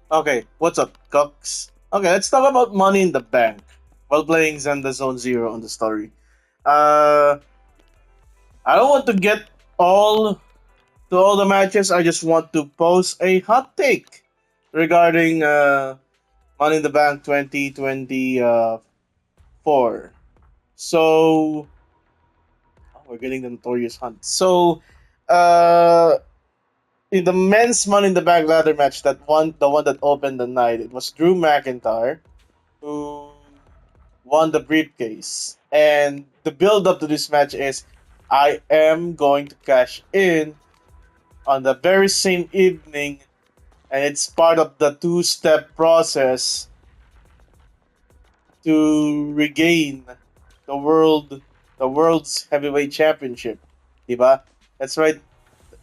Okay, what's up, Cox? Okay, let's talk about Money in the Bank while playing Zelda Zone Zero on the story. Uh, I don't want to get all to all the matches. I just want to post a hot take regarding Money in the Bank 2024. So we're getting the Notorious Hunt. Uh, in the men's Money in the Bank ladder match, the one that opened the night, it was Drew McIntyre who won the briefcase. And the build up to this match is I am going to cash in on the very same evening, and it's part of the two-step process to regain the world's heavyweight championship. Diba? That's right.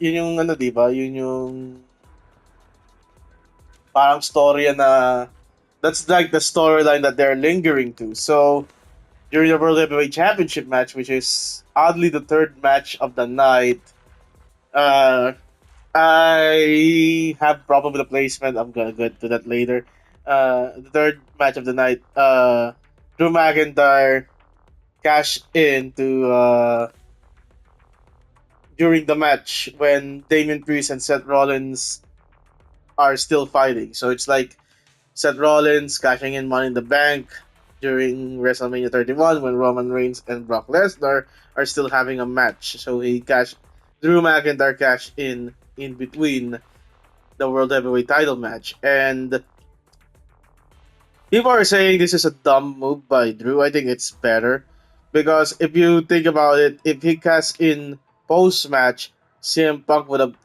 Yun yung ano, diba? Yun yung parang storya na that's like the storyline that they're lingering to. So during the World Heavyweight Championship match, which is oddly the third match of the night. Uh, I have problem with the placement. I'm gonna get to that later. The third match of the night. Drew McIntyre cashed in to during the match when Damian Priest and Seth Rollins are still fighting. So it's like Seth Rollins cashing in Money in the Bank during WrestleMania 31 when Roman Reigns and Brock Lesnar are still having a match. So Drew McIntyre cashed in between the World Heavyweight title match. And people are saying this is a dumb move by Drew. I think it's better because if you think about it, if he cashed in post match, CM Punk would have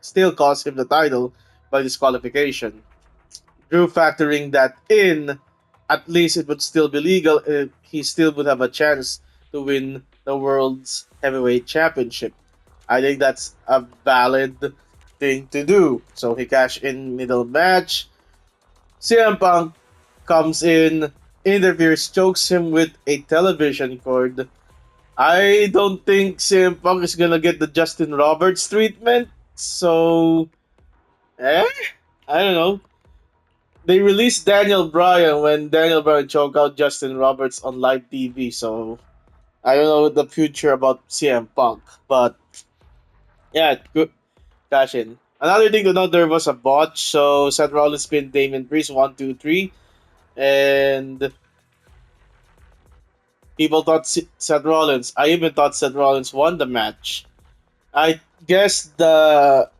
still cost him the title by disqualification. Drew factoring that in, at least it would still be legal if he still would have a chance to win the world's heavyweight championship. I think that's a valid thing to do. So he cashed in middle match. CM Punk comes in, interferes, chokes him with a television cord. I don't think CM Punk is gonna get the Justin Roberts treatment. So, eh? I don't know. They released Daniel Bryan when Daniel Bryan choked out Justin Roberts on live TV. So I don't know the future about CM Punk, but yeah, good cash in. Another thing to note, there was a botch. So Seth Rollins pinned Damien Priest 1, 2, 3, and people thought Seth Rollins. I even thought Seth Rollins won the match. I guess the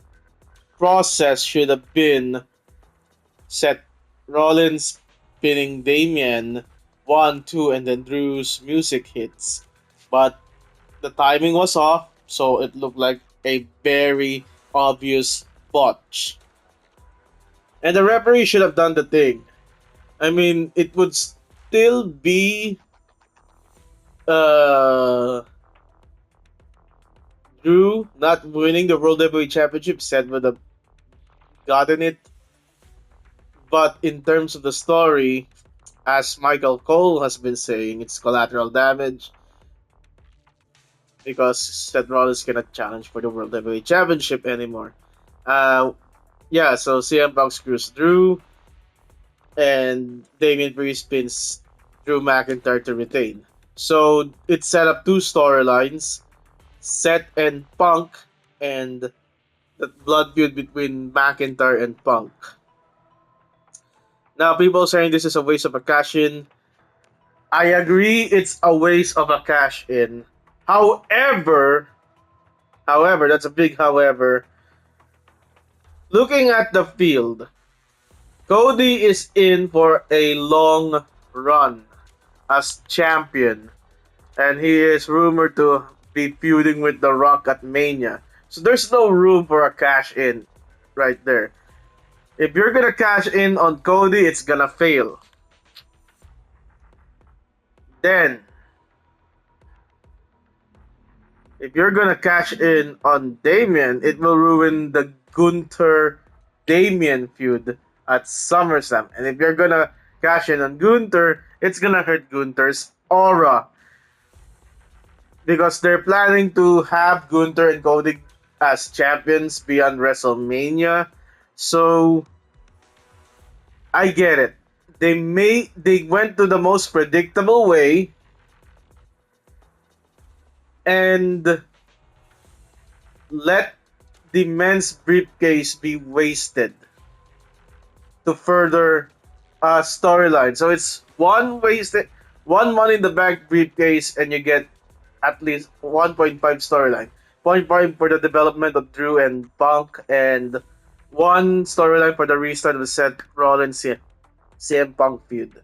process should have been Seth Rollins pinning Damien 1, 2, and then Drew's music hits. But the timing was off, so it looked like a very obvious botch. And the referee should have done the thing. I mean, it would still be uh, Drew not winning the World Heavyweight Championship. Seth would have gotten it. But in terms of the story, as Michael Cole has been saying, it's collateral damage because Seth Rollins cannot challenge for the World Heavyweight Championship anymore. Uh, yeah, so CM Punk screws Drew, and Damian Priest pins Drew McIntyre to retain. So it set up two storylines: Seth and Punk, and the blood feud between McIntyre and Punk. Now, people saying this is a waste of a cash in. I agree, it's a waste of a cash in. However, that's a big however. Looking at the field, Cody is in for a long run as champion, and he is rumored to be feuding with The Rock at Mania. So there's no room for a cash in right there. If you're gonna cash in on Cody, it's gonna fail. Then, if you're gonna cash in on Damien, it will ruin the Gunther Damien feud at SummerSlam. And if you're gonna cash in on Gunther, it's gonna hurt Gunther's aura. Because they're planning to have Gunther and Cody as champions beyond WrestleMania. So I get it. They went to the most predictable way and let the men's briefcase be wasted to further storyline. So it's one Money in the Bank briefcase, and you get at least 1.5 storyline. Point 5 for the development of Drew and Punk, and one storyline for the restart of the Seth Rollins CM Punk feud.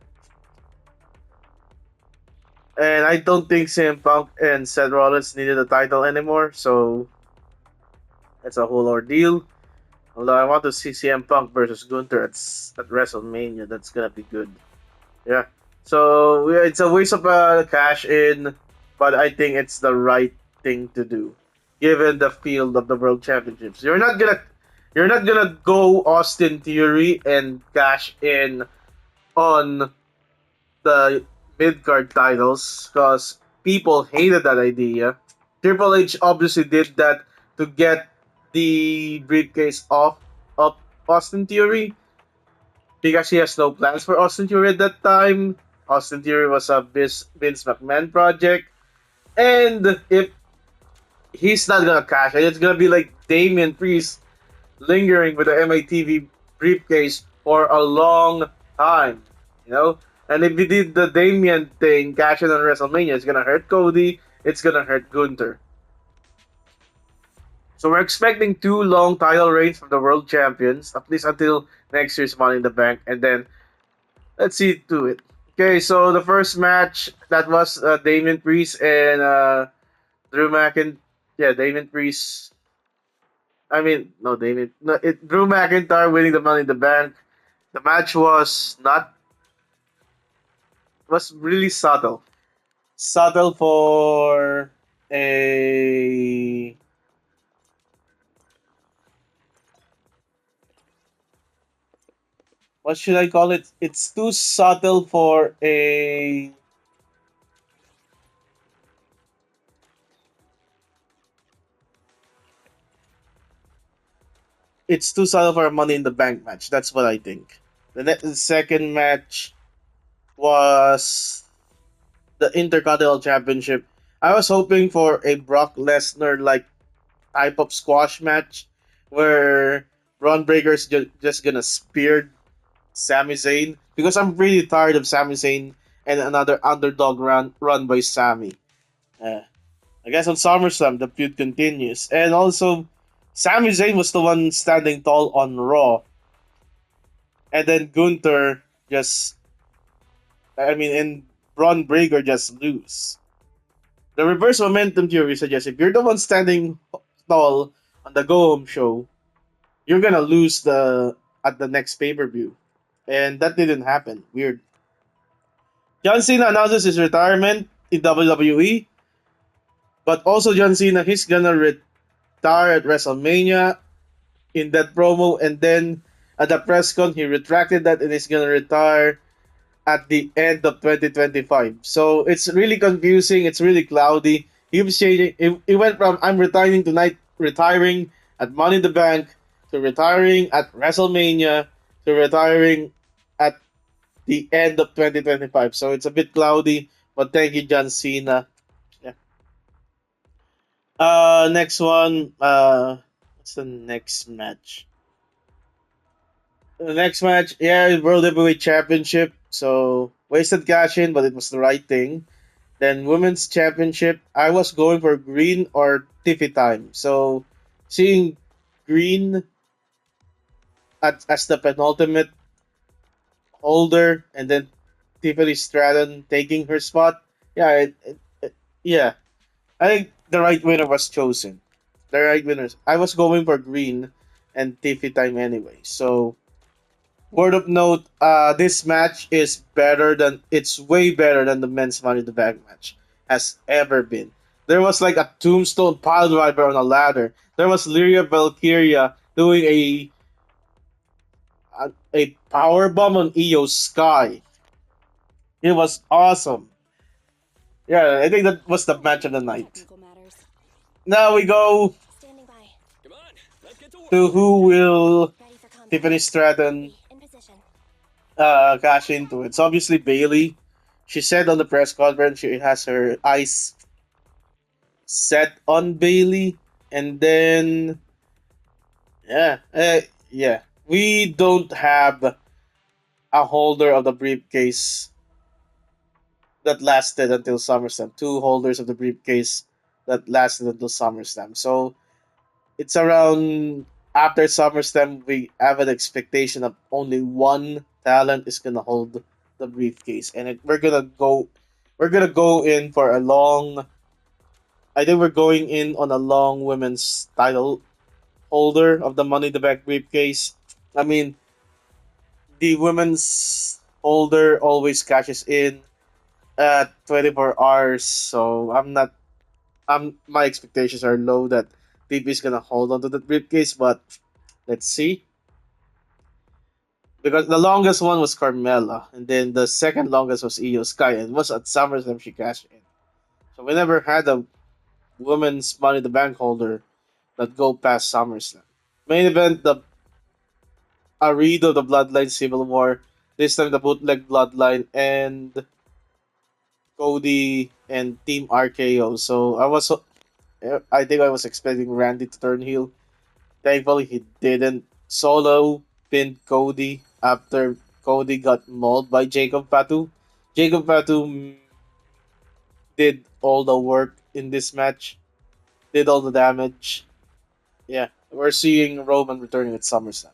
And I don't think CM Punk and Seth Rollins needed a title anymore, so it's a whole ordeal. Although I want to see CM Punk versus Gunther at WrestleMania, that's gonna be good. Yeah. So yeah, it's a waste of cash in, but I think it's the right thing to do, given the field of the World Championships. You're not gonna go Austin Theory and cash in on the mid card titles because people hated that idea. Triple H obviously did that to get the briefcase off of Austin Theory because he has no plans for Austin Theory at that time. Austin Theory was a Vince McMahon project, and if he's not gonna cash it, it's gonna be like Damian Priest lingering with the MITV briefcase for a long time, you know. And if he did the Damian thing, cash in on WrestleMania, it's gonna hurt Cody. It's gonna hurt Gunther. So we're expecting two long title reigns from the world champions, at least until next year's Money in the Bank, and then let's see to it. Okay, so the first match that was Damian Priest and Drew McIntyre. Yeah, Damian Priest. I mean, no, Damian. No, Drew McIntyre winning the Money in the Bank. The match was really subtle. Subtle for a what should I call it? It's too subtle for a it's too subtle for a Money in the Bank match. That's what I think. The second match was the Intercontinental Championship. I was hoping for a Brock Lesnar like type of squash match where Braun Breaker's just gonna spear Sami Zayn because I'm pretty tired of Sami Zayn and another underdog run by Sami. Uh, I guess on SummerSlam the feud continues, and also Sami Zayn was the one standing tall on Raw, and then Gunther just, and Braun Breaker just lose. The reverse momentum theory suggests if you're the one standing tall on the Go Home show, you're gonna lose the at the next pay per view, and that didn't happen. Weird. John Cena announces his retirement in WWE, but also John Cena he's gonna retire at WrestleMania in that promo, and then at the press con he retracted that and he's gonna retire at the end of 2025. So it's really confusing. It's really cloudy. He was changing. It went from I'm retiring tonight, retiring at Money in the Bank, to retiring at WrestleMania, to retiring at the end of 2025. So it's a bit cloudy. But thank you, John Cena. Yeah. Next one. What's the next match? The next match, yeah, World Heavyweight Championship. So wasted cash in, but it was the right thing. Then Women's Championship, I was going for Green or Tiffy time. So seeing Green as the penultimate holder, and then Tiffany Stratton taking her spot. Yeah, yeah. I think the right winner was chosen. The right winners. I was going for Green and Tiffy time anyway. So word of note, this match is better than it's way better than the men's Money in the Bank match has ever been. There was like a tombstone pile driver on a ladder. There was Lyria Valkyria doing a power bomb on Io Sky. It was awesome. Yeah, I think that was the match of the night. Technical matters. Now we go Standing by. to who will Ready for combat. Tiffany Stratton In position. cash into it. So obviously Bailey, she said on the press conference she has her eyes set on Bailey, and then yeah, we don't have a holder of the briefcase that lasted until SummerSlam. Two holders of the briefcase that lasted until SummerSlam. So it's around after SummerSlam we have an expectation of only one talent is gonna hold the briefcase, and we're gonna go in for a long. I think we're going in on a long women's title holder of the Money in the Bank briefcase. I mean, the women's holder always cashes in at 24 hours, so I'm not. My expectations are low that DP is gonna hold on to the briefcase, but let's see. Because the longest one was Carmella, and then the second longest was Io Sky, and it was at SummerSlam she cashed in. So we never had a women's Money in the Bank holder that go past SummerSlam. Main event, the Arido, the Bloodline Civil War. This time the bootleg Bloodline and Cody and Team RKO. So I think I was expecting Randy to turn heel. Thankfully, he didn't. Solo pinned Cody after Cody got mauled by Jacob Fatu. Jacob Fatu did all the work in this match, did all the damage. Yeah, we're seeing Roman returning at SummerSlam.